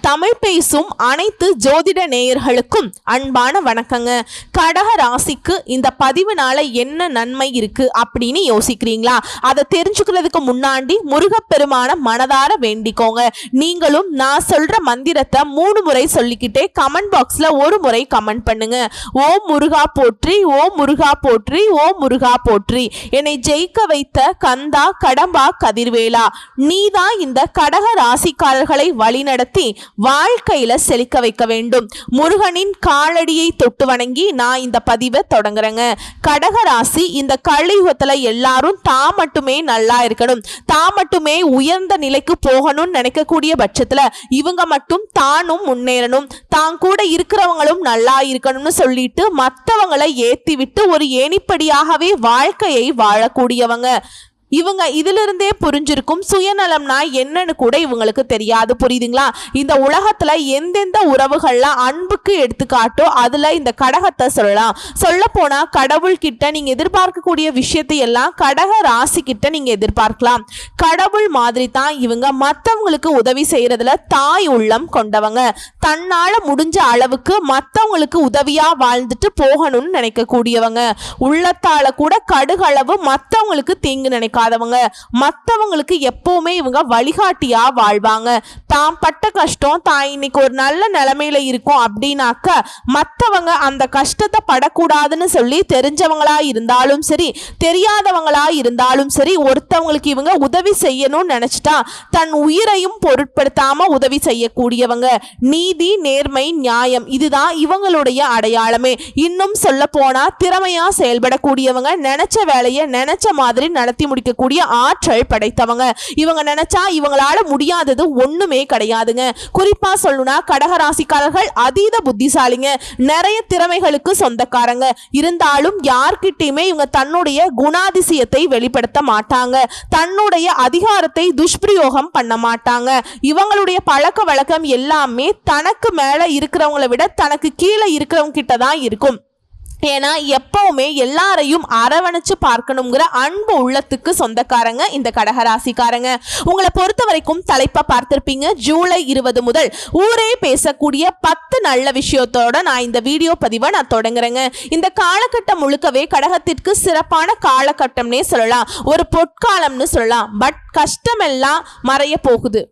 தமிழ் பேசும் அனைத்து ஜோதிட நேயர்களுக்கும் அன்பான வணக்கங்க. கடக ராசிக்கு இந்த பதிவுனால என்ன நன்மை இருக்கு அப்படின்னு யோசிக்கிறீங்களா? அதை தெரிஞ்சுக்கிறதுக்கு முன்னாடி முருகப்பெருமான மனதார வேண்டிக்கோங்க. நீங்களும் நான் சொல்ற மந்திரத்தை 3 முறை சொல்லிக்கிட்டே கமெண்ட் பாக்ஸ்ல ஒரு முறை கமெண்ட் பண்ணுங்க. ஓம் முருகா போற்றி, ஓம் முருகா போற்றி, ஓம் முருகா போற்றி. என்னை ஜெயிக்க வைத்த கந்தா கடம்பா கதிர்வேலா, நீதான் இந்த கடக ராசிக்காரர்களை வழிநடத்தி வாழ்க்கையில செழிக்க வைக்க வேண்டும். முருகனின் காலடியை தொட்டு வணங்கி நான் இந்த பதிவை தொடங்குறேங்க. கடக ராசி இந்த கலியுகத்துல எல்லாரும் தான் மட்டுமே நல்லா இருக்கணும், தான் மட்டுமே உயர்ந்த நிலைக்கு போகணும்னு நினைக்கக்கூடிய பட்சத்துல இவங்க மட்டும் தானும் முன்னேறணும், தான் கூட இருக்கிறவங்களும் நல்லா இருக்கணும்னு சொல்லிட்டு மற்றவங்களை ஏத்தி விட்டு ஒரு ஏணிப்படியாகவே வாழ்க்கையை வாழக்கூடியவங்க இவங்க. இதிலிருந்தே புரிஞ்சிருக்கும் சுயநலம்னா என்னன்னு கூட இவங்களுக்கு தெரியாது. புரியுதுங்களா? இந்த உலகத்துல எந்தெந்த உறவுகள்லாம் அன்புக்கு எடுத்துக்காட்டோ அதுல இந்த கடகத்தை சொல்லலாம். சொல்ல போனா கடவுள் கிட்ட நீங்க எதிர்பார்க்கக்கூடிய விஷயத்தை எல்லாம் கடக ராசி கிட்ட நீங்க எதிர்பார்க்கலாம். கடவுள் மாதிரி தான் இவங்க மற்றவங்களுக்கு உதவி செய்யறதுல தாய் உள்ளம் கொண்டவங்க. தன்னால முடிஞ்ச அளவுக்கு மற்றவங்களுக்கு உதவியா வாழ்ந்துட்டு போகணும்னு நினைக்கக்கூடியவங்க. உள்ளத்தால கூட கடுகளவு மற்றவங்களுக்கு தீங்கு நினைக்காதவங்க. மற்றவங்களுக்கு எப்பவுமே இவங்க வழிகாட்டியா வாழ்வாங்க. தான் பட்ட கஷ்டம் தான் இன்னைக்கு ஒரு நல்ல நிலைமையில இருக்கும் அப்படின்னாக்க மற்றவங்க அந்த கஷ்டத்தை படக்கூடாதுன்னு சொல்லி தெரிஞ்சவங்களா இருந்தாலும் சரி தெரியாதவங்களா இருந்தாலும் சரி ஒருத்தவங்களுக்கு இவங்க உதவி செய்யணும்னு நினைச்சிட்டா தன் உயிரையும் பொருட்படுத்தாம உதவி செய்யக்கூடியவங்க. நீதி, நேர்மை, நியாயம் இதுதான் இவங்களுடைய அடையாளமே. இன்னும் சொல்ல போனா திறமையா செயல்படக்கூடியவங்க, நினைச்ச வேலையை நினைச்ச மாதிரி நடத்தி முடிக்கக்கூடிய ஆற்றல் படைத்தவங்க. இவங்க நினைச்சா இவங்களால முடியாதது ஒண்ணுமே கிடையாதுங்க. குறிப்பா சொல்லணும்னா கடக ராசிக்காரர்கள் அதீத புத்திசாலிங்க, நிறைய திறமைகளுக்கு சொந்தக்காரங்க. இருந்தாலும் யார்கிட்டயுமே இவங்க தன்னுடைய குணாதிசயத்தை வெளிப்படுத்த மாட்டாங்க, தன்னுடைய அதிகாரத்தை துஷ்பிரயோகம் பண்ண மாட்டாங்க. இவங்களுடைய பழக்க வழக்கம் எல்லாமே தனக்கு மேல இருக்கிறவங்களை விட தனக்கு கீழே இருக்கிறவங்க கிட்ட தான் இருக்கும். ஏன்னா எப்பவுமே எல்லாரையும் அரவணைச்சு பார்க்கணுங்கிற அன்பு உள்ளத்துக்கு சொந்தக்காரங்க இந்த கடகராசிக்காரங்க. உங்களை பொறுத்த வரைக்கும் தலைப்பை பார்த்திருப்பீங்க. ஜூலை 20 முதல் ஊரே பேசக்கூடிய 10 நல்ல விஷயத்தோட நான் இந்த வீடியோ பதிவை நான் தொடங்குறேங்க. இந்த காலகட்டம் முழுக்கவே கடகத்திற்கு சிறப்பான காலகட்டம்னே சொல்லலாம், ஒரு பொற்காலம்னு சொல்லலாம். பட் கஷ்டமெல்லாம் மறைய போகுது,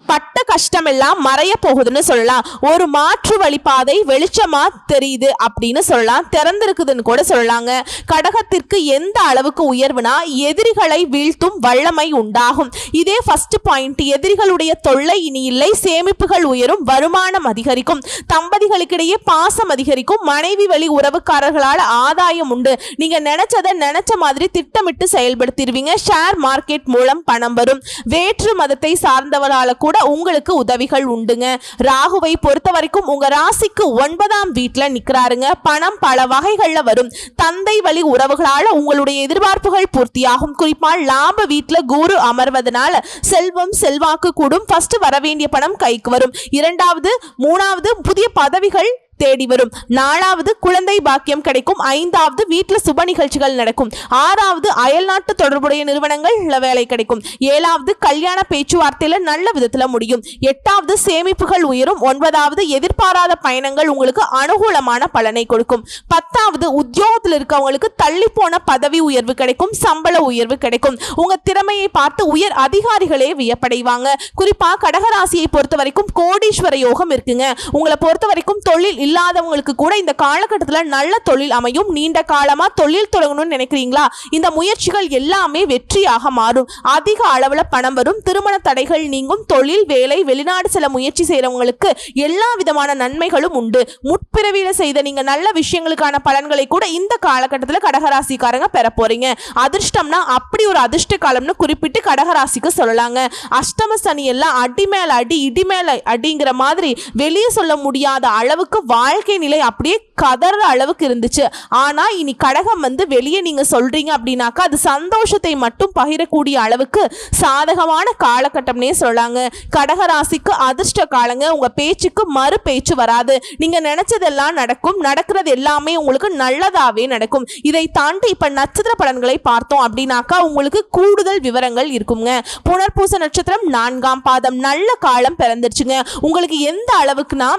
பட்ட கஷ்டம் எல்லாம் மறைய போகுதுன்னு சொல்லலாம். ஒரு மாற்று வழிபாதை வெளிச்சமா தெரியுது அப்படின்னு சொல்லலாம், திறந்திருக்குதுன்னு கூட சொல்லலாங்க. கடகத்திற்கு எந்த அளவுக்கு உயர்வுனா எதிரிகளை வீழ்த்தும் வல்லமை உண்டாகும். இதே ஃபர்ஸ்ட் பாயிண்ட். எதிரிகளுடைய தொல்லை இனி இல்லை, சேமிப்புகள் உயரும், வருமானம் அதிகரிக்கும், தம்பதிகளுக்கிடையே பாசம் அதிகரிக்கும், மனைவி வழி உறவுக்காரர்களால் ஆதாயம் உண்டு, நீங்க நினைச்சதை நினைச்ச மாதிரி திட்டமிட்டு செயல்படுத்திடுவீங்க. ஷேர் மார்க்கெட் மூலம் பணம் வரும். வேற்று மதத்தை சார்ந்தவரால கூட உங்களுக்கு உதவிகள் உண்டுங்க. ராகுவை பொறுத்த வரைக்கும் உங்க ராசிக்கு 9ஆம் வீட்டுல நிக்கிறாருங்க. பணம் பல வகைகள்ல வரும். தந்தை வழி உறவுகளால உங்களுடைய எதிர்பார்ப்புகள் பூர்த்தியாகும். குறிப்பா லாப வீட்டுல குரு அமர்வதனால செல்வம் செல்வாக்கு கூடும். ஃபர்ஸ்ட் வர வேண்டிய பணம் கைக்கு வரும். 2வது 3வது புதிய பதவிகள் தேடி வரும். 4வது குழந்தை பாக்கியம் கிடைக்கும். 5வது வீட்டுல சுப நிகழ்ச்சிகள் நடக்கும். 6வது அயல்நாட்டு தொடர்புடைய நிறுவனங்கள் வேலை கிடைக்கும். 7வது கல்யாண பேச்சுவார்த்தையில நல்ல விதத்துல முடியும். 8வது சேமிப்புகள் உயரும். 9வது எதிர்பாராத பயணங்கள் உங்களுக்கு அனுகூலமான பலனை கொடுக்கும். 10வது உத்தியோகத்தில் இருக்கவங்களுக்கு தள்ளி போன பதவி உயர்வு கிடைக்கும், சம்பள உயர்வு கிடைக்கும். உங்க திறமையை பார்த்து உயர் அதிகாரிகளே வியப்படைவாங்க. குறிப்பா கடகராசியை பொறுத்த வரைக்கும் கோடீஸ்வர யோகம் இருக்குங்க. உங்களை பொறுத்த வரைக்கும் தொழில் இல்லாதவங்களுக்கு கூட இந்த காலகட்டத்தில் நல்ல தொழில் அமையும். நீண்ட காலமா தொழில் தொடங்கணும்னு நினைக்கிறீங்களா? இந்த முயற்சிகள் எல்லாமே வெற்றியாக மாறும். அதிக அளவுல பணம் வரும். திருமண தடைகள் நீங்கும். தொழில், வேலை, வெளிநாடு செல்ல முயற்சி செய்யறவங்களுக்கு எல்லா விதமான நன்மைகளும் உண்டு. முற்பிறவியில செய்த நீங்க நல்ல விஷயங்களுக்கான பலன்களை கூட இந்த காலகட்டத்தில் கடகராசிக்காரங்க பெற போறீங்க. அதிர்ஷ்டம்னா அப்படி ஒரு அதிர்ஷ்ட காலம்னு குறிப்பிட்டு கடகராசிக்கு சொல்லலாங்க. அஷ்டம சனி எல்லாம் அடி மேல அடி, இடி மேல அடிங்கிற மாதிரி வெளியே சொல்ல முடியாத அளவுக்கு வாழ்க்கை நிலை அப்படியே கதற அளவுக்கு இருந்துச்சு. ஆனா இனி கடகம் வந்து வெளியே நீங்க சொல்றீங்க அப்படின்னாக்கா அது சந்தோஷத்தை மட்டும் பகிரக்கூடிய அளவுக்கு சாதகமான காலகட்டம்னே சொல்லலாங்க. கடகராசிக்கு அதிர்ஷ்ட காலங்க. உங்க பேச்சுக்கு மறு பேச்சு வராது. நீங்க நினைச்சதெல்லாம் நடக்கும். நடக்கிறது எல்லாமே உங்களுக்கு நல்லதாவே நடக்கும். இதை தாண்டி இப்ப நட்சத்திர பலன்களை பார்த்தோம் அப்படின்னாக்கா உங்களுக்கு கூடுதல் விவரங்கள் இருக்குங்க. புனர்பூச நட்சத்திரம் 4ஆம் பாதம் நல்ல காலம் பிறந்துருச்சுங்க. உங்களுக்கு எந்த அளவுக்குனா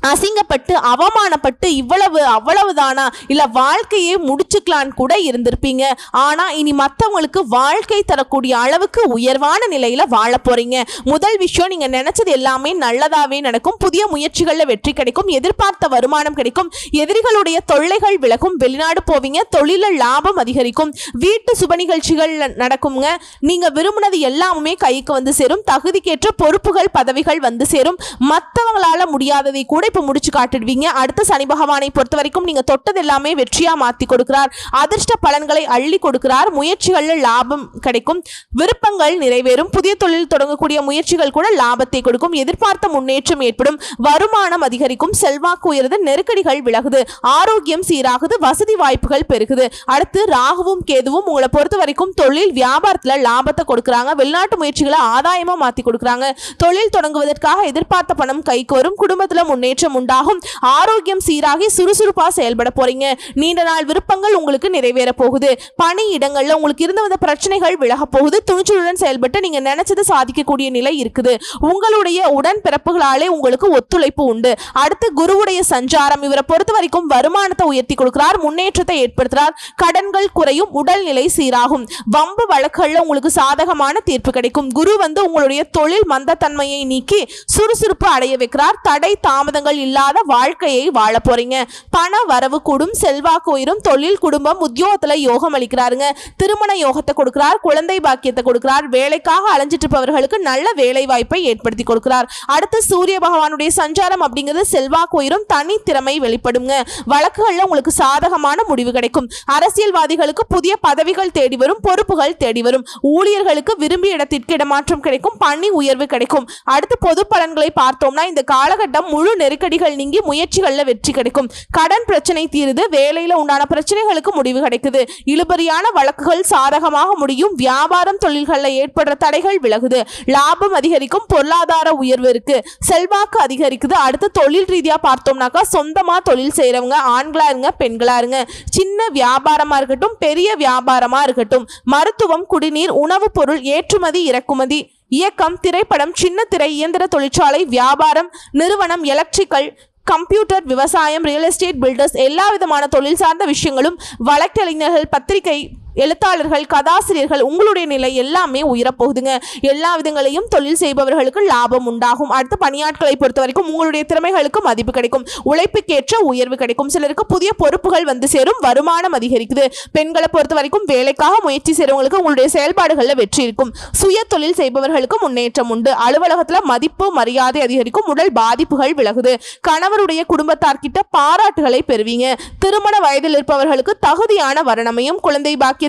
அசிங்கப்பட்டு அவமானப்பட்டு இவ்வளவு அவ்வளவுதானா இல்ல வாழ்க்கையே முடிச்சுக்கலான்னு கூட இருந்திருப்பீங்க. ஆனா இனி மற்றவங்களுக்கு வாழ்க்கை தரக்கூடிய அளவுக்கு உயர்வான நிலையில வாழ போறீங்க. முதல் விஷயம், நீங்க நினைச்சது எல்லாமே நல்லதாவே நடக்கும். புதிய முயற்சிகள்ல வெற்றி கிடைக்கும். எதிர்பார்த்த வருமானம் கிடைக்கும். எதிரிகளுடைய தொல்லைகள் விலகும். வெளிநாடு போவீங்க. தொழில லாபம் அதிகரிக்கும். வீட்டு சுப நிகழ்ச்சிகள் நடக்குங்க. நீங்க விரும்பினது எல்லாமே கைக்கு வந்து சேரும். தகுதிக்கேற்ற பொறுப்புகள் பதவிகள் வந்து சேரும். மற்றவங்களால முடியாததை கூட இப்ப முடிச்சு காட்டிடுவீங்க. அடுத்து சனி பகவானை பொறுத்த வரைக்கும் நீங்க தொட்டது எல்லாமே வெற்றியா மாத்தி கொடுக்கிறார். அதிர்ஷ்ட பலன்களை அள்ளி கொடுக்கிறார். முயற்சிகள்ல லாபம் கிடைக்கும். விருப்பங்கள் நிறைவேறும். புதிய தொழில் தொடங்கக்கூடிய முயற்சிகள் கூட லாபத்தை கொடுக்கும். எதிர்பார்த்த முன்னேற்றம் ஏற்படும். வருமானம் அதிகரிக்கும். செல்வாக்கு உயருது. நெருக்கடிகள் விலகுது. ஆரோக்கியம் சீராகுது. வசதி வாய்ப்புகள் பெருகுது. அடுத்து ராகுவும் கேதுவும் உங்களை பொறுத்த வரைக்கும் தொழில் வியாபாரத்துல லாபத்தை கொடுக்கறாங்க. வெளிநாட்டு முயற்சிகளை ஆதாயமா மாத்தி கொடுக்கறாங்க. தொழில் தொடங்குவதற்காக எதிர்பார்த்த பணம் கைக்கு வரும். குடும்பத்துல முன்னேற்றம் உண்டாகும். ஆரோக்கியம் சீராகி சுறுசுறுப்பா செயல்பட போறீங்க. நீண்ட நாள் விருப்பங்கள் உங்களுக்கு நிறைவேற போகுது. பணி இடங்கள்ல உங்களுக்கு இருந்து வந்த பிரச்சனைகள் விலக போகுது. துணிச்சலுடன் செயல்பட்டு நீங்க நினைச்சது சாதிக்கக்கூடிய நிலை இருக்குது. உங்களுடைய உடன் பிறப்புகளாலே உங்களுக்கு ஒத்துழைப்பு உண்டு. அடுத்து குருவுடைய சஞ்சாரம் இவரை பொறுத்த வரைக்கும் வருமானத்தை உயர்த்தி கொடுக்கிறார். முன்னேற்றத்தை ஏற்படுத்துறார். கடன்கள் குறையும். உடல்நிலை சீராகும். வம்பு வழக்குகள்ல உங்களுக்கு சாதகமான தீர்ப்பு கிடைக்கும். குரு வந்து உங்களுடைய தொழில் மந்தத்தன்மையை நீக்கி சுறுசுறுப்பு அடைய வைக்கிறார். தடை தாமதங்கள் இல்லாத வாழ்க்கையை வாழ போறீங்க. பண வரவு கூடும். செல்வாக்கு உயரும். தொழில் குடும்பம் உத்தியோகத்துல யோகம் அளிக்கிறாருங்க. திருமண யோகத்தை கொடுக்கிறார். குழந்தை பாக்கியத்தை கொடுக்கிறார். வேலைக்காக அலைஞ்சிட்டு இருப்பவர்களுக்கு நல்ல வேலை வாய்ப்பை ஏற்படுத்தி கொடுக்கிறார். அடுத்து சூரிய பகவானுடைய சஞ்சாரம் அப்படிங்கிறது செல்வாக்கு உயரும். தனி திறமை வெளிப்படுங்க. வழக்குகள்ல உங்களுக்கு சாதகமான முடிவு கிடைக்கும். அரசியல்வாதிகளுக்கு புதிய பதவிகள் தேடி வரும். பொறுப்புகள் தேடி வரும். ஊழியர்களுக்கு விரும்பிய இடத்திற்கு இடமாற்றம் கிடைக்கும். பணி உயர்வு கிடைக்கும். அடுத்து பொது பலன்களை பார்த்தோம்னா இந்த காலகட்டம் முழு நெருக்கடிகள் நீங்கி முயற்சிகள்ல வெற்றி கிடைக்கும். கடன் பிரச்சனை தீருது. வேலையில உண்டான பிரச்சனைகளுக்கு முடிவு கிடைக்குது. இழுபறியான வழக்குகள் சாதகமாக முடியும். வியாபாரம் தொழில்கள்ல ஏற்படுற தடைகள் விலகுது. லாபம் அதிகரிக்கும். பொருளாதார உயர்வு இருக்கு. செல்வாக்கு அதிகரிக்குது. அடுத்து தொழில் ரீதியா பார்த்தோம்னாக்கா சொந்தமா தொழில் செய்யறவங்க ஆண்களா இருங்க பெண்களா இருங்க, சின்ன வியாபாரமா இருக்கட்டும் பெரிய வியாபாரமா இருக்கட்டும், மருத்துவம், குடிநீர், உணவுப் பொருள் ஏற்றுமதி இறக்குமதி, இயக்கம், திரைப்படம், சின்ன திரை, இயந்திர தொழிற்சாலை, வியாபாரம், நிறுவனம், எலக்ட்ரிக்கல், கம்ப்யூட்டர், விவசாயம், ரியல் எஸ்டேட், பில்டர்ஸ், எல்லா விதமான தொழில் சார்ந்த விஷயங்களும், வழக்கறிஞர்கள், பத்திரிகை எழுத்தாளர்கள், கதாசிரியர்கள், உங்களுடைய நிலை எல்லாமே உயரப்போகுதுங்க. எல்லா விதங்களையும் தொழில் செய்பவர்களுக்கு லாபம் உண்டாகும். அடுத்து பணியாட்களை பொறுத்த வரைக்கும் உங்களுடைய திறமைகளுக்கு மதிப்பு கிடைக்கும். உழைப்புக்கேற்ற உயர்வு கிடைக்கும். சிலருக்கு புதிய பொறுப்புகள் வந்து சேரும். வருமானம் அதிகரிக்குது. பெண்களை பொறுத்த வரைக்கும் வேலைக்காக முயற்சி செய்றவங்களுக்கு உங்களுடைய செயல்பாடுகளில் வெற்றி இருக்கும். சுய தொழில் செய்பவர்களுக்கு முன்னேற்றம் உண்டு. அலுவலகத்தில் மதிப்பு மரியாதை அதிகரிக்கும். உடல் பாதிப்புகள் விலகுது. கணவருடைய குடும்பத்தார்கிட்ட பாராட்டுகளை பெறுவீங்க. திருமண வயதில் இருப்பவர்களுக்கு தகுதியான வரணமையும் குழந்தை பாக்கியத்துக்காக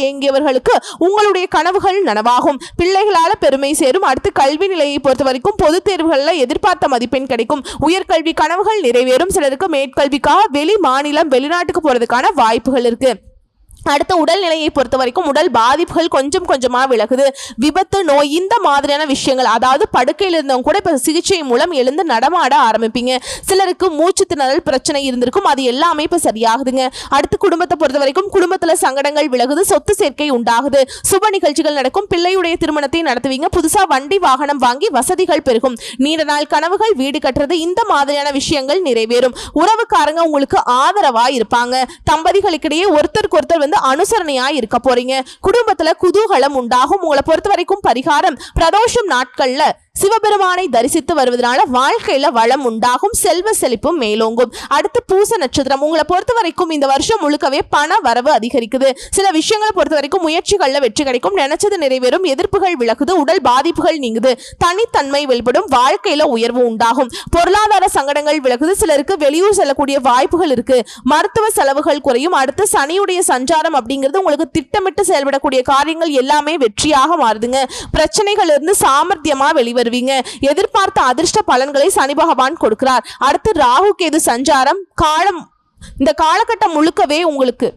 ஏங்கியவர்களுக்கு உங்களுடைய கனவுகள் நனவாகும். பிள்ளைகளால பெருமை சேரும். அடுத்து கல்வி நிலையை பொறுத்த வரைக்கும் பொது தேர்வுகளில் எதிர்பார்த்த மதிப்பெண் கிடைக்கும். உயர்கல்வி கனவுகள் நிறைவேறும். சிலருக்கு மேற்கல்விக்காக வெளி மாநிலம் வெளிநாட்டுக்கு போறதுக்கான வாய்ப்புகள் இருக்கு. அடுத்த உடல்நிலையை பொறுத்த வரைக்கும் உடல் பாதிப்புகள் கொஞ்சம் கொஞ்சமா விலகுது. விபத்து, நோய் இந்த மாதிரியான விஷயங்கள், அதாவது படுக்கையில் இருந்தவங்க கூட இப்ப சிகிச்சை மூலம் எழுந்து நடமாட ஆரம்பிப்பீங்க. சிலருக்கு மூச்சு திணறல் பிரச்சனை இருந்திருக்கும். அது எல்லாமே இப்ப சரியாகுதுங்க. அடுத்து குடும்பத்தை பொறுத்த வரைக்கும் குடும்பத்துல சங்கடங்கள் விலகுது. சொத்து சேர்க்கை உண்டாகுது. சுப நிகழ்ச்சிகள் நடக்கும். பிள்ளையுடைய திருமணத்தை நடத்துவீங்க. புதுசா வண்டி வாகனம் வாங்கி வசதிகள் பெருகும். நீண்ட நாள் கனவுகள் வீடு கட்டுறது இந்த மாதிரியான விஷயங்கள் நிறைவேறும். உறவுக்காரங்க உங்களுக்கு ஆதரவா இருப்பாங்க. தம்பதிகளுக்கிடையே ஒருத்தருக்கு ஒருத்தர் அனுசரணையா இருக்க போறீங்க. குடும்பத்துல குதூகலம் உண்டாகும். உங்களை பொறுத்த வரைக்கும் பரிகாரம் பிரதோஷம் நாட்கள்ல சிவபெருமானை தரிசித்து வருவதனால வாழ்க்கையில வளம் உண்டாகும். செல்வ செழிப்பும் மேலோங்கும். அடுத்து பூச நட்சத்திரம் உங்களை பொறுத்த வரைக்கும் இந்த வருஷம் முழுக்கவே பண வரவு அதிகரிக்குது. சில விஷயங்களை பொறுத்த வரைக்கும் முயற்சிகள்ல வெற்றி கிடைக்கும். நினைச்சது நிறைவேறும். எதிர்ப்புகள் விலகுது. உடல் பாதிப்புகள் நீங்குது. தனித்தன்மை வெளிப்படும். வாழ்க்கையில உயர்வு உண்டாகும். பொருளாதார சங்கடங்கள் விலகுது. சிலருக்கு வெளியூர் செல்லக்கூடிய வாய்ப்புகள் இருக்கு. மருத்துவ செலவுகள் குறையும். அடுத்து சனியுடைய சஞ்சாரம் அப்படிங்கிறது உங்களுக்கு திட்டமிட்டு செயல்படக்கூடிய காரியங்கள் எல்லாமே வெற்றியாக மாறுதுங்க. பிரச்சனைகள் இருந்து சாமர்த்தியமா வெளிவரும். பெறுவீங்க. எதிர்பார்த்த அதிர்ஷ்ட பலன்களை சனி பகவான் கொடுக்கிறார். அடுத்து ராகு கேது சஞ்சாரம் இந்த காலகட்டம் முழுக்கவே உங்களுக்கு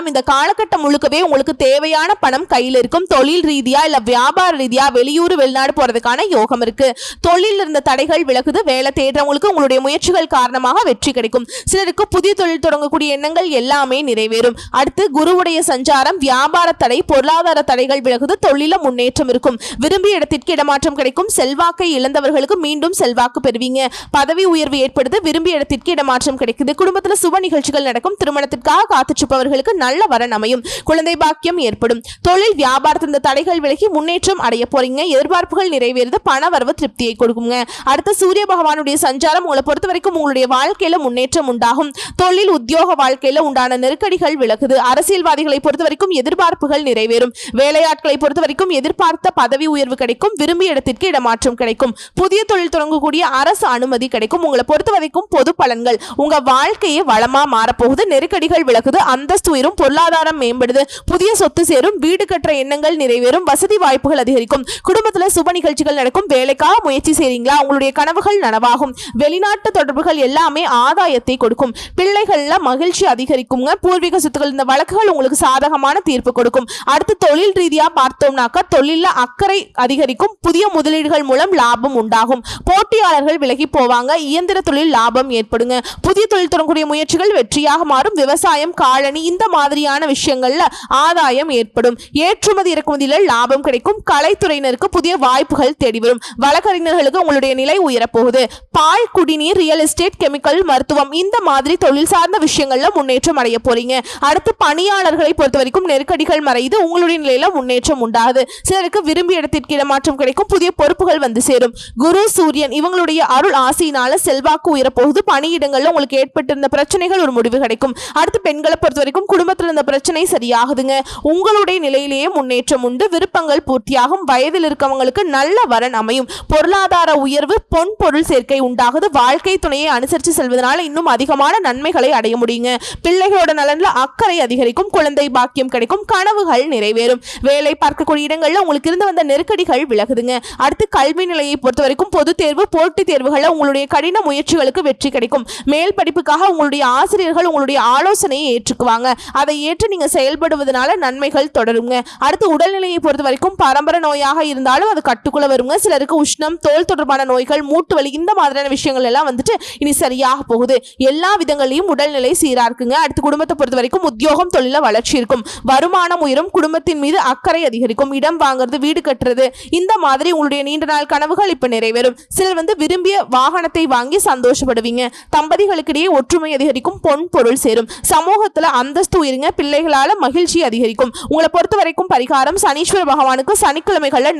இந்த காலகட்டம் முழுக்கவே உங்களுக்கு தேவையான பணம் கையில் இருக்கும். தொழில் ரீதியா இல்ல வியாபார ரீதியா வெளியூர் வெளிநாடு போறதுக்கான யோகம் இருக்கு. தொழில் இருந்த தடைகள் விலகுது. வேலை தேடுறவங்களுக்கு உங்களுடைய முயற்சிகள் காரணமாக வெற்றி கிடைக்கும். சிலருக்கு புதிய தொழில் தொடங்கக்கூடிய எண்ணங்கள் எல்லாமே நிறைவேறும். அடுத்து குருவுடைய சஞ்சாரம், வியாபார தடை பொருளாதார தடைகள் விலகுது. தொழில முன்னேற்றம் இருக்கும். விரும்பிய இடத்திற்கு இடமாற்றம் கிடைக்கும். செல்வாக்கை இழந்தவர்களுக்கு மீண்டும் செல்வாக்கு பெறுவீங்க. பதவி உயர்வு ஏற்படுது. விரும்பிய இடத்திற்கு இடமாற்றம் கிடைக்குது. குடும்பத்தில் சுப நிகழ்ச்சிகள் நடக்கும். திருமணத்திற்காக காத்துச்சிருப்பவர்களுக்கு நல்ல வரன் அமையும். குழந்தை பாக்கியம் ஏற்படும். தொழில் வியாபாரத்தின் தடைகள் விலகி முன்னேற்றம் அடைய போறீங்க. எதிர்பார்ப்புகள் நிறைவேறுது. பண வரவு திருப்தியை கொடுக்குங்க. அடுத்த சூரிய பகவானுடைய சஞ்சாரம் உங்களை பொறுத்த வரைக்கும் உங்களுடைய வாழ்க்கையில முன்னேற்றம் உண்டாகும். தொழில் உத்தியோக வாழ்க்கையில உண்டான நெருக்கடிகள் விலகுது. அரசியல்வாதிகளை பொறுத்த வரைக்கும் எதிர்பார்ப்புகள் நிறைவேறும். வேலையாட்களை பொறுத்த வரைக்கும் எதிர்பார்த்த பதவி உயர்வு கிடைக்கும். விரும்பிய இடத்திற்கு இடமாற்றம் கிடைக்கும். புதிய தொழில் தொடங்கக்கூடிய அரசு அனுமதி கிடைக்கும். உங்களை பொறுத்த வரைக்கும் பொது பலன்கள், உங்க வாழ்க்கையை வளமா மாறப்போகுது. நெருக்கடிகள் விலகுது. அந்தஸ்து உயரும். பொருளாதாரம் மேம்படுது. புதிய சொத்து சேரும். வீடு கட்டுற எண்ணங்கள் நிறைவேறும். வசதி வாய்ப்புகள் அதிகரிக்கும். குடும்பத்துல சுப நிகழ்ச்சிகள் நடக்கும். வேலைக்காக முயற்சி செய்றீங்களா? உங்களுடைய கனவுகள் நனவாகும். வெளிநாட்டு தொடர்புகள் எல்லாமே ஆதாயத்தை கொடுக்கும். பிள்ளைகள்ல மகிழ்ச்சி அதிகரிக்குங்க. பூர்வீக சொத்துக்கள் இந்த வழக்குகள் உங்களுக்கு சாதகமான தீர்ப்பு கொடுக்கும். அடுத்து தொழில் ரீதியா பார்த்தோம்னாக்கா தொழில அக்கறை அதிகரிக்கும். புதிய முதலீடுகள் மூலம் லாபம் உண்டாகும். போட்டியாளர்கள் விலகி போவாங்க. இயந்திர தொழில் லாபம் ஏற்படுங்க. புதிய தொழில் தொடங்கக்கூடிய முயற்சிகள் வெற்றியாக மாறும். விவசாயம், காலனி இந்த மாதிரியான விஷயங்கள்ல ஆதாயம் ஏற்படும். ஏற்றுமதி இறக்குமதியில லாபம் கிடைக்கும். கலைத்துறையினருக்கு புதிய வாய்ப்புகள் தேடி வரும். வழக்கறிஞர்களுக்கு உங்களுடைய நிலை உயரப்போகுது. பால், குடிநீர், ரியல் எஸ்டேட், கெமிக்கல், மருத்துவம் இந்த மாதிரி தொழில் சார்ந்த விஷயங்கள்ல முன்னேற்றம் அடைய போறீங்க. அடுத்து பணியாளர்களை பொறுத்த வரைக்கும் நெருக்கடிகள் மறைந்து உங்களுடைய நிலையில முன்னேற்றம் உண்டாகுது. சிலருக்கு விரும்பிய இடத்திற்கு இடமாற்றம் கிடைக்கும். புதிய பொறுப்புகள் வந்து சேரும். குரு, சூரியன் இவங்களுடைய அருள் ஆசையினால செல்வாக்கு உயரப்போகுது. பணியிடங்கள்ல உங்களுக்கு ஏற்பட்டிருந்த பிரச்சனைகள் ஒரு முடிவு கிடைக்கும். அடுத்து பெண்களை பொறுத்த வரைக்கும் குடும்பத்தில் இருந்த பிரச்சனை சரியாகுதுங்க. உங்களுடைய நிலையிலேயே முன்னேற்றம் உண்டு. விருப்பங்கள் பூர்த்தியாகும். வயதில் இருக்கவங்களுக்கு நல்ல வரன் அமையும். பொருளாதார உயர்வு, பொன் பொருள் சேர்க்கை உண்டாகுது. வாழ்க்கை துணையை அனுசரித்து செல்வதனால இன்னும் அதிகமான நன்மைகளை அடைய முடியுங்க. பிள்ளைகளோட நலன்ல அக்கறை அதிகரிக்கும். குழந்தை பாக்கியம் கிடைக்கும். கனவுகள் நிறைவேறும். வேலை பார்க்கக்கூடிய இடங்கள்ல உங்களுக்கு இருந்து வந்த நெருக்கடிகள் விலகுதுங்க. அடுத்து கல்வி நிலையை பொறுத்த வரைக்கும் பொது தேர்வு, போட்டித் தேர்வுகள்ல உங்களுடைய கடின முயற்சிகளுக்கு வெற்றி கிடைக்கும். மேல் படிப்புக்காக உங்களுடைய ஆசிரியர்கள் உங்களுடைய ஆலோசனையை ஏற்றுக்குவாங்க. அதை ஏற்று நீங்க செயல்படுவதனால நன்மைகள் தொடருங்க. அடுத்து உடல்நிலையை பொறுத்த வரைக்கும் பரம்பரை நோயாக இருந்தாலும் அது கட்டுக்குள்ள வருங்க. சிலருக்கு உஷ்ணம், தோல் தொடர்பான நோய்கள், மூட்டு வலி இந்த மாதிரியான விஷயங்கள் எல்லாம் வந்துட்டு இனி சரியாக போகுது. எல்லா விதங்களையும் உடல்நிலை சீரா இருக்குங்க. அடுத்து குடும்பத்தை பொறுத்த வரைக்கும் உத்தியோகம், தொழில வளர்ச்சி இருக்கும். வருமானம் உயரும். குடும்பத்தின் மீது அக்கறை அதிகரிக்கும். இடம் வாங்குறது, வீடு கட்டுறது இந்த மாதிரி உங்களுடைய நீண்ட நாள் கனவுகள் இப்ப நிறைவேறும். சிலர் விரும்பிய வாகனத்தை வாங்கி சந்தோஷப்படுவீங்க. தம்பதிகளுக்கிடையே ஒற்றுமை அதிகரிக்கும். பொன் பொருள் சேரும். சமூகத்துல அந்தஸ்து உயருங்க. பிள்ளைகளால மகிழ்ச்சி அதிகரிக்கும். உங்களை பொறுத்த வரைக்கும் பரிகாரம் சனீஸ்வர பகவானுக்கு சனிக்கிழமைகள்ல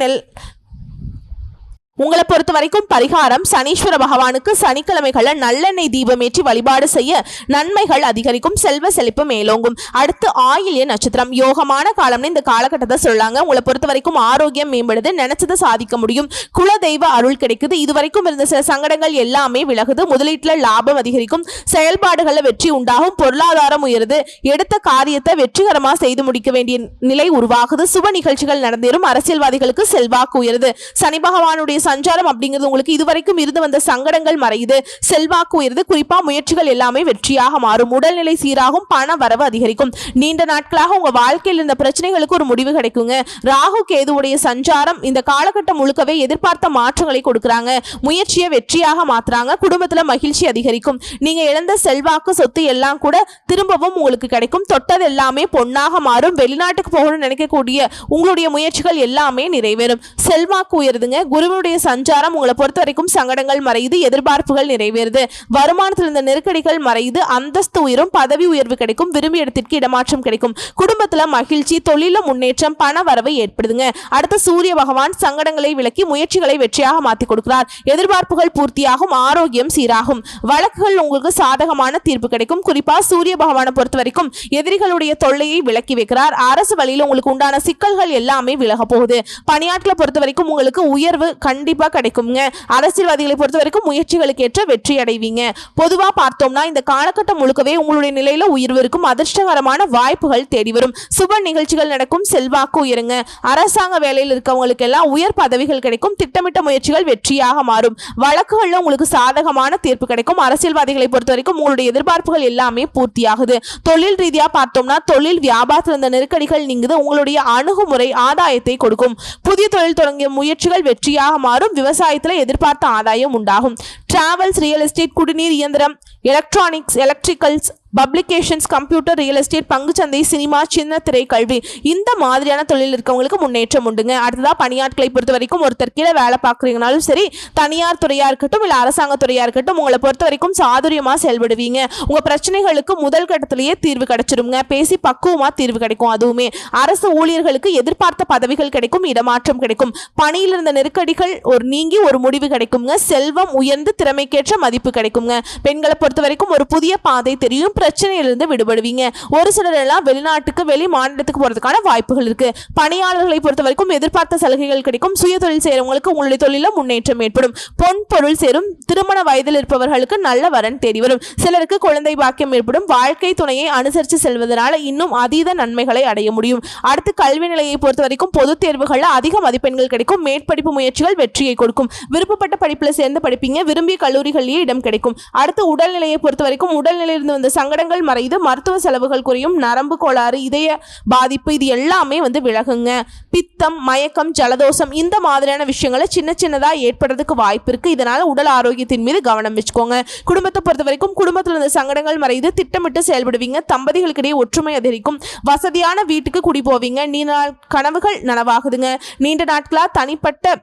உங்களை பொறுத்த வரைக்கும் பரிகாரம் சனீஸ்வர பகவானுக்கு சனிக்கிழமைகளை நல்லெண்ணெய் தீபம் ஏற்றி வழிபாடு செய்ய நன்மைகள் அதிகரிக்கும். செல்வ செழிப்பு மேலோங்கும். அடுத்து ஆயில்ய நட்சத்திரம் யோகமான காலம்னு இந்த காலகட்டத்தை சொல்லாங்க. உங்களை பொறுத்த வரைக்கும் ஆரோக்கியம் மேம்படுது. நினைச்சதை சாதிக்க முடியும். குல தெய்வ அருள் கிடைக்குது. இதுவரைக்கும் இருந்த சில சங்கடங்கள் எல்லாமே விலகுது. முதலீட்டுல லாபம் அதிகரிக்கும். செயல்பாடுகள்ல வெற்றி உண்டாகும். பொருளாதாரம் உயருது. எடுத்த காரியத்தை வெற்றிகரமா செய்து முடிக்க வேண்டிய நிலை உருவாகுது. சுப நிகழ்ச்சிகள் நடந்தேறும். அரசியல்வாதிகளுக்கு செல்வாக்கு உயருது. சனி பகவானுடைய சஞ்சாரம் அப்படிங்கிறது உங்களுக்கு இதுவரைக்கும் இருந்து வந்த சங்கடங்கள் மறையுது. செல்வாக்கு உயருது. குறிப்பா முயற்சிகள் எல்லாமே வெற்றியாக மாறும். உடல்நிலை சீராகும். பண வரவு அதிகரிக்கும். நீண்ட நாட்களாக உங்க வாழ்க்கையில் இருந்த பிரச்சனைகளுக்கு ஒரு முடிவு கிடைக்குங்க. ராகு கேதுவுடைய சஞ்சாரம் இந்த காலகட்டம் முழுக்கவே எதிர்பார்த்த மாற்றங்களை கொடுக்கறாங்க. முயற்சியை வெற்றியாக மாத்துறாங்க. குடும்பத்துல மகிழ்ச்சி அதிகரிக்கும். நீங்க இழந்த செல்வாக்கு, சொத்து எல்லாம் கூட திரும்பவும் உங்களுக்கு கிடைக்கும். தொட்டது எல்லாமே பொன்னாக மாறும். வெளிநாட்டுக்கு போகணும்னு நினைக்கக்கூடிய உங்களுடைய முயற்சிகள் எல்லாமே நிறைவேறும். செல்வாக்கு உயருதுங்க. குருவுடைய சஞ்சாரம் உங்களை பொறுத்த வரைக்கும் சங்கடங்கள் மறையுது. எதிர்பார்ப்புகள் நிறைவேறுது. வருமானத்தில் இருந்த நெருக்கடிகள் மறையுது. அந்தஸ்து உயரும். பதவி உயர்வு கிடைக்கும். விரும்பிய இடத்திற்கு இடமாற்றம் கிடைக்கும். குடும்பத்துல மகிழ்ச்சி, தொழில முன்னேற்றம், பண வரவு ஏற்படுதுங்க. அடுத்த சூரிய பகவான் சங்கடங்களை விலக்கி முயற்சிகளை வெற்றியாக மாற்றி கொடுக்கிறார். எதிர்பார்ப்புகள் பூர்த்தியாகும். ஆரோக்கியம் சீராகும். வழக்குகள் உங்களுக்கு சாதகமான தீர்ப்பு கிடைக்கும். குறிப்பா சூரிய பகவானை பொறுத்த வரைக்கும் எதிரிகளுடைய தொல்லையை விலக்கி வைக்கிறார். அரசு வழியில் உங்களுக்கு உண்டான சிக்கல்கள் எல்லாமே விலக போகுது. பணியாட்களை பொறுத்த வரைக்கும் உங்களுக்கு உயர்வு கண்டிப்பாக கண்டிப்பா கிடைக்குங்க. அரசியல்வாதிகளை பொறுத்த வரைக்கும் முயற்சிகளுக்கு ஏற்ற வெற்றி அடைவீங்க. பொதுவா பார்த்தோம்னா இந்த காலகட்டம் முழுக்கவே உங்களுடைய நிலையில உயர்வு இருக்கும். அதிர்ஷ்டகரமான வாய்ப்புகள் தேடி வரும். சுப நிகழ்ச்சிகள் நடக்கும். செல்வாக்கு உயருங்க. அரசாங்க வேலையில் இருக்கவங்களுக்கு எல்லாம் உயர் பதவிகள் கிடைக்கும். திட்டமிட்ட முயற்சிகள் வெற்றியாக மாறும். வழக்குகள்ல உங்களுக்கு சாதகமான தீர்ப்பு கிடைக்கும். அரசியல்வாதிகளை பொறுத்த வரைக்கும் உங்களுடைய எதிர்பார்ப்புகள் எல்லாமே பூர்த்தியாகுது. தொழில் ரீதியா பார்த்தோம்னா தொழில் வியாபாரத்தில் இருந்த நெருக்கடிகள் நீங்குது. உங்களுடைய அணுகுமுறை ஆதாயத்தை கொடுக்கும். புதிய தொழில் தொடங்கிய முயற்சிகள் வெற்றியாக மாறும். விவசாயத்துல எதிர்பார்த்த ஆதாயம் உண்டாகும். டிராவல்ஸ், ரியல் எஸ்டேட், குடிநீர், இயந்திரம், electronics, electricals, publications, computer, real estate, பங்குச்சந்தை, சினிமா, சின்ன திரை, கல்வி இந்த மாதிரியான தொழில் இருக்கவங்களுக்கு முன்னேற்றம் உண்டுங்க. அடுத்ததா பணியாட்களை பொறுத்த வரைக்கும் ஒருத்தர் கீழே வேலை பார்க்குறீங்கனாலும் சரி, தனியார் துறையா இருக்கட்டும் இல்லை அரசாங்க துறையா இருக்கட்டும், உங்களை பொறுத்த வரைக்கும் சாதுரியமா செயல்படுவீங்க. உங்க பிரச்சனைகளுக்கு முதல் கட்டத்திலேயே தீர்வு கிடைச்சிருங்க. பேசி பக்குவமா தீர்வு கிடைக்கும். அதுவுமே அரசு ஊழியர்களுக்கு எதிர்பார்த்த பதவிகள் கிடைக்கும். இடமாற்றம் கிடைக்கும். பணியில் இருந்த நெருக்கடிகள் நீங்கி ஒரு முடிவு கிடைக்குங்க. செல்வம் உயர்ந்து திறமைக்கேற்ற மதிப்பு கிடைக்குங்க. பெண்களை பொறுத்த வரைக்கும் ஒரு புதிய பாதை தெரியும். பிரச்சனையிலிருந்து விடுபடுவீங்க. ஒரு சிலர் எல்லாம் வெளிநாட்டுக்கு, வெளி மாநிலத்துக்கு போறதுக்கான வாய்ப்புகள் இருக்கு. பணியாளர்களை பொறுத்த வரைக்கும் எதிர்பார்த்த சலுகைகள் கிடைக்கும். சுய தொழில் செய்யறவங்களுக்கு உங்களுடைய தொழில முன்னேற்றம் ஏற்படும். பொன் பொருள் சேரும். திருமண வயதில் இருப்பவர்களுக்கு நல்ல வரன் தேடி வரும். சிலருக்கு குழந்தை பாக்கியம் ஏற்படும். வாழ்க்கை துணையை அனுசரித்து செல்வதனால இன்னும் அதீத நன்மைகளை அடைய முடியும். அடுத்து கல்வி நிலையை பொறுத்த வரைக்கும் பொது தேர்வுகளில் அதிக மதிப்பெண்கள் கிடைக்கும். மேற்படிப்பு முயற்சிகள் வெற்றியை கொடுக்கும். விருப்பப்பட்ட படிப்புல சேர்ந்து படிப்பீங்க. விரும்பிய கல்லூரிகளிலேயே இடம் கிடைக்கும். அடுத்து உடல்நிலையை பொறுத்த வரைக்கும் உடல்நிலையிலிருந்து வந்த சங்கடங்கள் மறைந்து மருத்துவ செலவுகள் குறையும். நரம்பு கோளாறு, இதய பாதிப்பு இது எல்லாமே விலகுங்க. பித்தம், மயக்கம், ஜலதோஷம் இந்த மாதிரியான விஷயங்களை சின்ன சின்னதா ஏற்படுறதுக்கு வாய்ப்பு இருக்கு. இதனால உடல் ஆரோக்கியத்தின் மீது கவனம் வச்சுக்கோங்க. குடும்பத்தை பொறுத்த வரைக்கும் குடும்பத்தில் இருந்த சங்கடங்கள் மறைந்து திட்டமிட்டு செயல்படுவீங்க. தம்பதிகளுக்கிடையே ஒற்றுமை அதிகரிக்கும். வசதியான வீட்டுக்கு குடி போவீங்க. நீண்ட நாள் கனவுகள் நனவாகுதுங்க. நீண்ட நாட்களா தனிப்பட்ட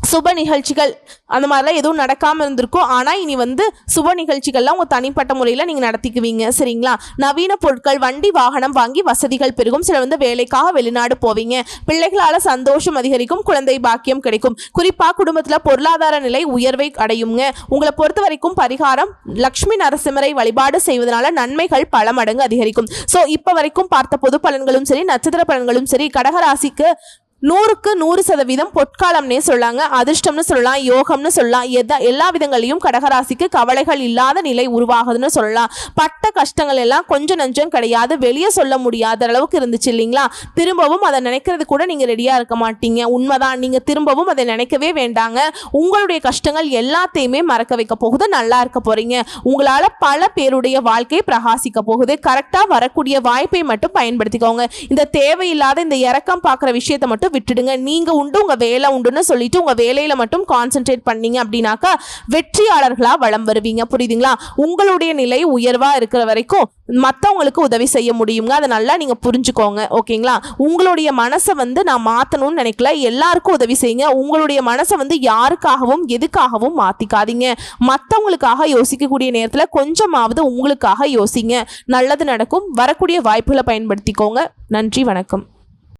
சுப நிகழ்ச்சிகள் அந்த மாதிரிலாம் எதுவும் நடக்காமல் இருந்திருக்கும். ஆனால் இனி சுப நிகழ்ச்சிகள்லாம் உங்கள் தனிப்பட்ட முறையில் நீங்கள் நடத்திக்குவீங்க. சரிங்களா? நவீன பொருட்கள், வண்டி, வாகனம் வாங்கி வசதிகள் பெருகும். சில வேலைக்காக வெளிநாடு போவீங்க. பிள்ளைகளால் சந்தோஷம் அதிகரிக்கும். குழந்தை பாக்கியம் கிடைக்கும். குறிப்பாக குடும்பத்தில் பொருளாதார நிலை உயர்வை அடையுங்க. உங்களை பொறுத்த வரைக்கும் பரிகாரம் லக்ஷ்மி நரசிம்மரை வழிபாடு செய்வதனால நன்மைகள் பல மடங்கு அதிகரிக்கும். ஸோ இப்போ வரைக்கும் பார்த்த பொது பலன்களும் சரி, நட்சத்திர பலன்களும் சரி, கடகராசிக்கு 100க்கு 100% பொற்காலம்னே சொல்லாங்க. அதிர்ஷ்டம்னு சொல்லலாம், யோகம்னு சொல்லலாம். எல்லா விதங்களையும் கடகராசிக்கு கவலைகள் இல்லாத நிலை உருவாகுதுன்னு சொல்லலாம். பட்ட கஷ்டங்கள் எல்லாம் கொஞ்சம் நஞ்சம் கிடையாது. வெளியே சொல்ல முடியாத அளவுக்கு இருந்துச்சு இல்லைங்களா? திரும்பவும் அதை நினைக்கிறது கூட நீங்க ரெடியா இருக்க மாட்டீங்க. உண்மைதான். நீங்க திரும்பவும் அதை நினைக்கவே வேண்டாங்க. உங்களுடைய கஷ்டங்கள் எல்லாத்தையுமே மறக்க வைக்க போகுது. நல்லா இருக்க போறீங்க. உங்களால பல பேருடைய வாழ்க்கை பிரகாசிக்க போகுது. கரெக்டா வரக்கூடிய வாய்ப்பை மட்டும் பயன்படுத்திக்கோங்க. இந்த தேவையில்லாத இந்த இறக்கம் பார்க்குற விஷயத்தை மட்டும் விட்டுடுங்க. நீங்க உண்டு, உங்க வேலை உண்டுன்னு சொல்லிட்டு உங்க வேலையில மட்டும் கான்சென்ட்ரேட் பண்ணீங்க அப்படின்னாக்கா வெற்றியாளர்களா வளம் வருவீங்க. புரியுதுங்களா? உங்களுடைய நிலை உயர்வா இருக்கிற வரைக்கும் மற்றவங்களுக்கு உதவி செய்ய முடியுங்க. அதை நல்லா நீங்க புரிஞ்சுக்கோங்க. ஓகேங்களா? உங்களுடைய மனசை நான் மாத்தணும்னு நினைக்கல. எல்லாருக்கும் உதவி செய்யுங்க. உங்களுடைய மனசை யாருக்காகவும் எதுக்காகவும் மாத்திக்காதீங்க. மற்றவங்களுக்காக யோசிக்கக்கூடிய நேரத்தில் கொஞ்சமாவது உங்களுக்காக யோசிங்க. நல்லது நடக்கும். வரக்கூடிய வாய்ப்புகளை பயன்படுத்திக்கோங்க. நன்றி, வணக்கம்.